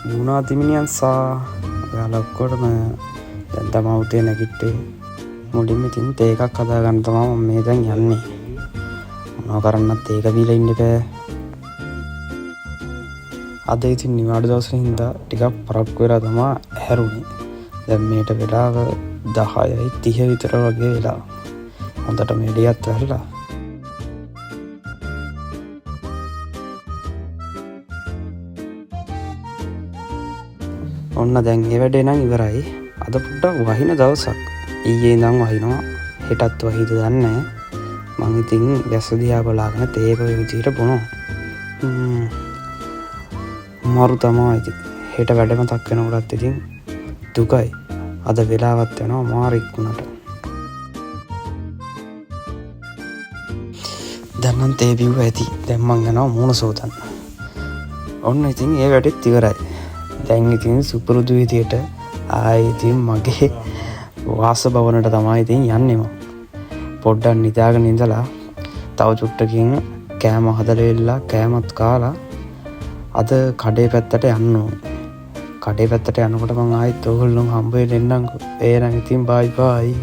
මුණා තිමිනියන්සා ඔයාලා ඔක්කොටම දැන් තමයි උදේ නැගිට්ටේ. මුලින්ම ඉතින් තේ එකක් හදාගන්න තමයි මම මේ දැන් යන්නේ. මොනවා කරන්නත් ඒක බීලා ඉන්න බෑ. අද ඉතින් නිවාඩු දවසේ හින්දා ටිකක් පරක්කු වෙලා තමයි හැරුණේ. දැන් මේට වෙලාව 10:30 විතර වගේ වෙලා. හොඳට මෙලියත් වැරලා. ඔන්න දැන් ඒ වැඩේ නම් ඉවරයි. අද පොඩ්ඩක් වහින දවසක්. ඊයේ ඉඳන් වහිනවා. හෙටත් වහිද දන්නේ නැහැ. මං ඉතින් වැස්ස දිහා බලාගෙන තේක ඔය විදිහට බොනවා. මාරු තමයි ඉතින්. හෙට වැඩ මතක් වෙනකොටත් ඉතින් දුකයි. අද වෙලාවත් යනවා මාර ඉක්මනට. දැන් නම් තේ බිව්ව ඇති. දැන් මං යනවා මූණ සෝදන්න. ඔන්න ඉතින් ඒ වැඩෙත් ඉවරයි. දැන් ඉතින් සුපුරුදු විදියට ආයෙ ඉතින් මගේ වාස භවනට තමයි ඉතින් යන්නෙම. පොඩ්ඩක් නිදාගෙන ඉඳලා තව චුට්ටකින් කෑම හදලා කෑමත් කාලා අද කඩේ පැත්තට යන්න ඕනේ. කඩේ පැත්තට යනකොට මම ආයෙත් ඕගොල්ලෝ හම්බ වෙන්න එන්නම්කෝ. එහෙනම් ඉතින් බයි බයි.